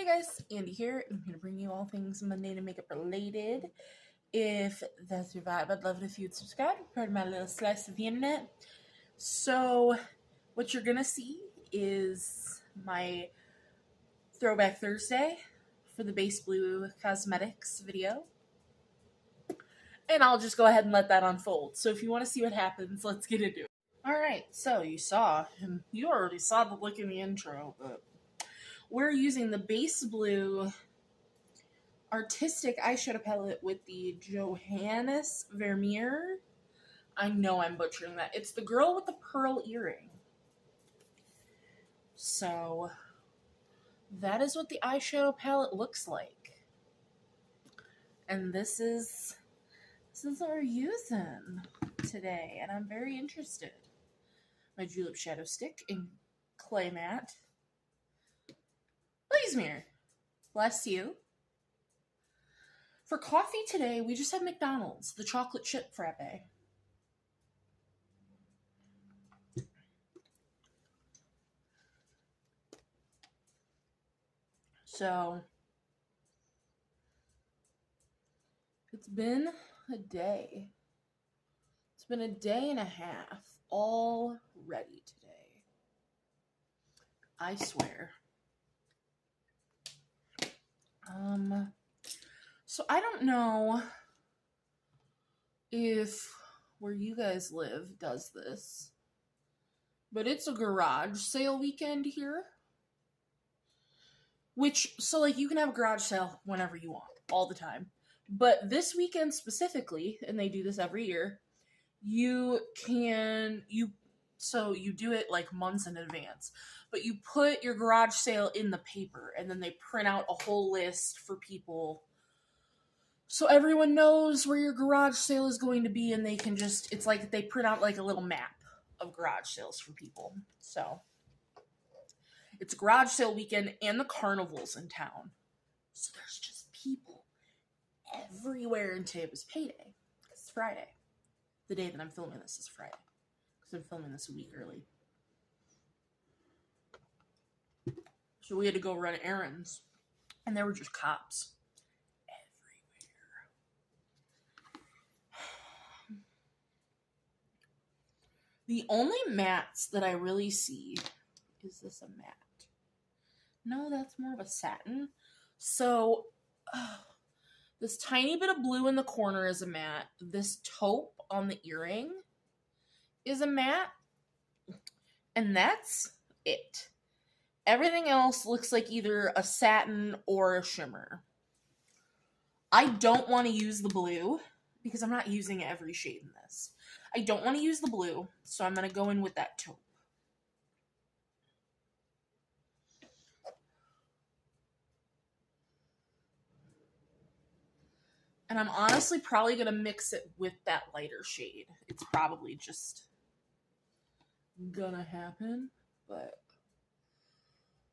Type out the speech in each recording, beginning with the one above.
guys, Andy here. I'm here to bring you all things Monday makeup related. If that's your vibe, I'd love it if you'd subscribe. Part of my little slice of the internet. So, what you're gonna see is my Throwback Thursday for the Base Blue Cosmetics video. And I'll just go ahead and let that unfold. So if you want to see what happens, let's get into it. Alright, so you already saw the look in the intro, but we're using the Base Blue Artistic Eyeshadow Palette with the Johannes Vermeer. I know I'm butchering that. It's the girl with the pearl earring. So, that is what the eyeshadow palette looks like. And this is what we're using today, and I'm very interested. My Julep Shadow Stick in Clay Matte. Please, mirror. Bless you. For coffee today, we just had McDonald's, the chocolate chip frappe. So, it's been a day. It's been a day and a half already today. I swear. So I don't know if where you guys live does this, but it's a garage sale weekend here. So you can have a garage sale whenever you want, all the time. But this weekend specifically, and they do this every year, you do it like months in advance, but you put your garage sale in the paper, and then they print out a whole list for people so everyone knows where your garage sale is going to be, and they can it's like they print out like a little map of garage sales for people. So it's garage sale weekend, and the carnival's in town. So there's just people everywhere, and today was payday. It's Friday. The day that I'm filming this is Friday, because I'm filming this a week early. So we had to go run errands, and there were just cops everywhere. The only mattes that I really see, is this a matte? No, that's more of a satin. So, this tiny bit of blue in the corner is a matte. This taupe on the earring is a matte. And that's it. Everything else looks like either a satin or a shimmer. I don't want to use the blue because I'm not using every shade in this. I don't want to use the blue, so I'm going to go in with that taupe. And I'm honestly probably going to mix it with that lighter shade. It's probably just gonna happen, but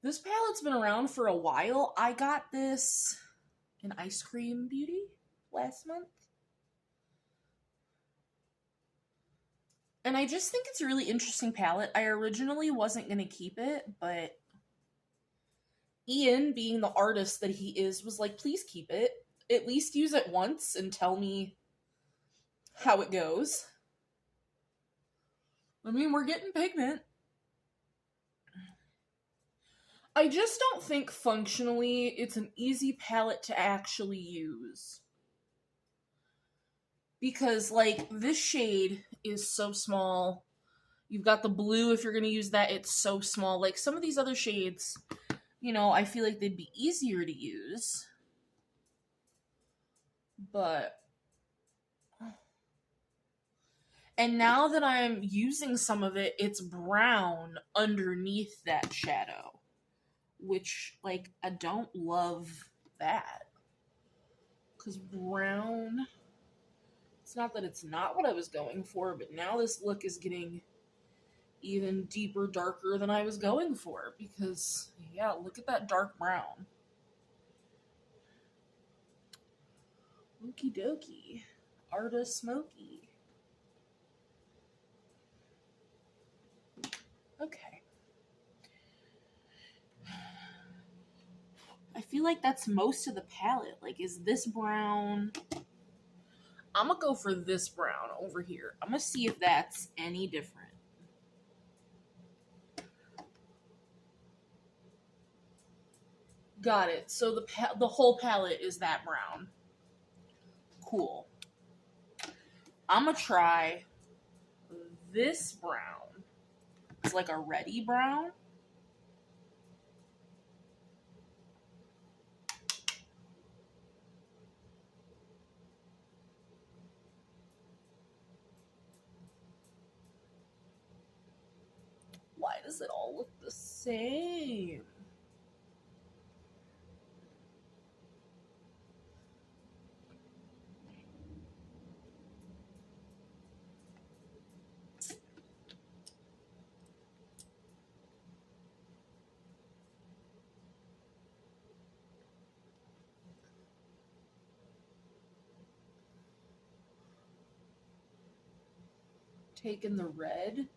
this palette's been around for a while. I got this in Ice Cream Beauty last month. And I just think it's a really interesting palette. I originally wasn't going to keep it, but Ian, being the artist that he is, was like, please keep it. At least use it once and tell me how it goes. I mean, we're getting pigment. I just don't think functionally it's an easy palette to actually use. Because, like, this shade is so small. You've got the blue, if you're going to use that, it's so small. Like, some of these other shades, I feel like they'd be easier to use. But... And now that I'm using some of it, it's brown underneath that shadow. Which, like, I don't love that. Because brown... It's not that it's not what I was going for, but now this look is getting even deeper, darker than I was going for. Because, yeah, look at that dark brown. Okie dokie. Arta Smoky. Okay. feel like that's most of the palette. Like, is this brown? I'm gonna go for this brown over here. I'm gonna see if that's any different. Got it. So the whole palette is that brown. Cool. I'm gonna try this brown. It's like a reddy brown. Why does it all look the same? Taking the red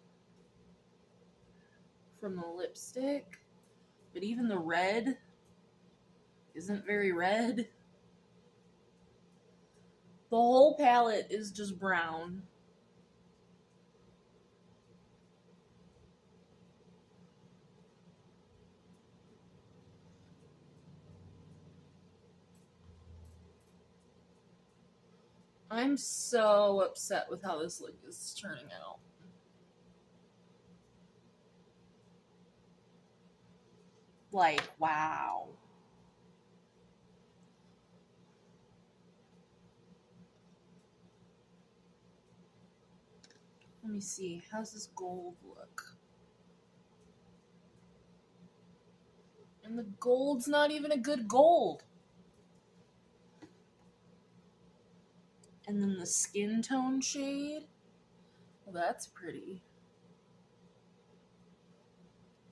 from the lipstick, but even the red isn't very red. The whole palette is just brown. I'm so upset with how this look is turning out. Like, wow. Let me see. How's this gold look? And the gold's not even a good gold. And then the skin tone shade. Well, that's pretty.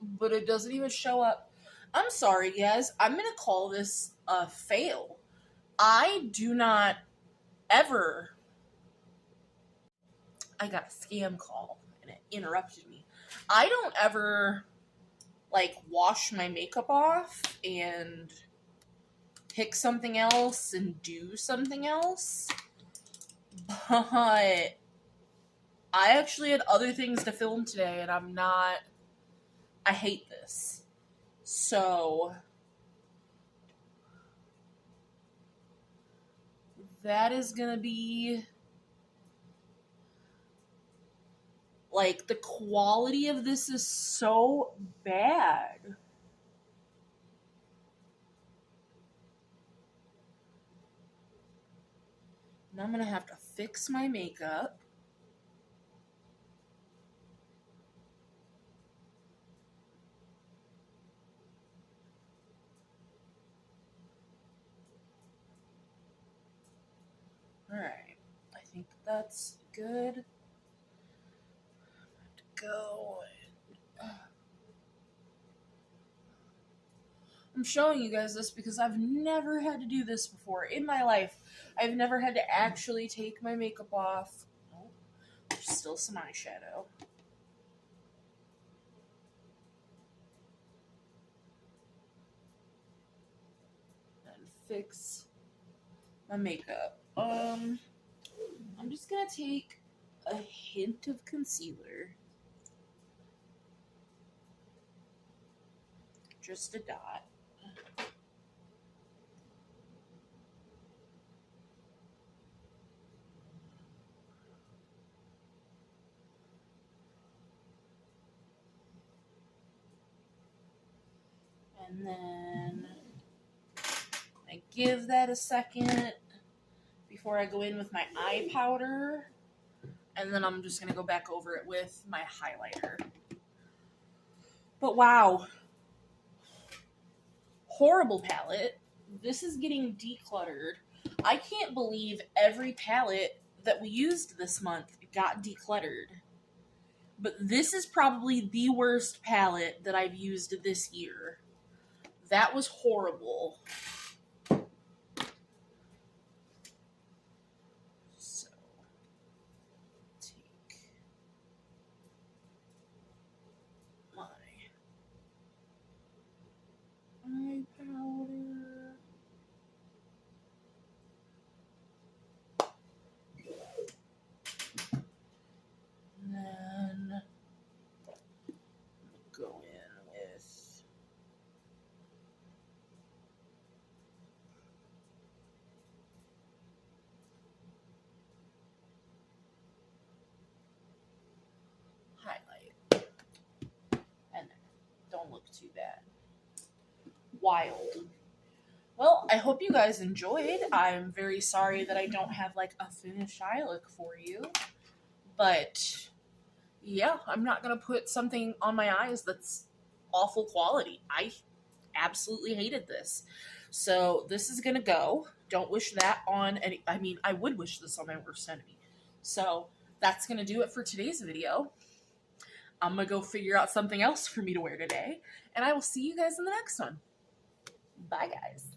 But it doesn't even show up. I'm sorry, guys. I'm going to call this a fail. I do not ever... I got a scam call and it interrupted me. I don't ever, like, wash my makeup off and pick something else and do something else. But I actually had other things to film today and I'm not... I hate this. So that is gonna be... Like, the quality of this is so bad. And I'm gonna have to fix my makeup. Alright, I think that's good. I have to go. I'm showing you guys this because I've never had to do this before in my life. I've never had to actually take my makeup off. Oh, there's still some eyeshadow. And fix my makeup. I'm just gonna take a hint of concealer. Just a dot. And then I give that a second before I go in with my eye powder. And then I'm just going to go back over it with my highlighter. But wow. Horrible palette. This is getting decluttered. I can't believe every palette that we used this month got decluttered. But this is probably the worst palette that I've used this year. That was horrible. So, take my eye powder. look too bad. Wild. Well, I hope you guys enjoyed. I'm very sorry that I don't have like a finished eye look for you. But yeah, I'm not going to put something on my eyes that's awful quality. I absolutely hated this. So this is going to go. Don't wish that on any, I mean, I would wish this on my worst enemy. So that's going to do it for today's video. I'm going to go figure out something else for me to wear today. And I will see you guys in the next one. Bye, guys.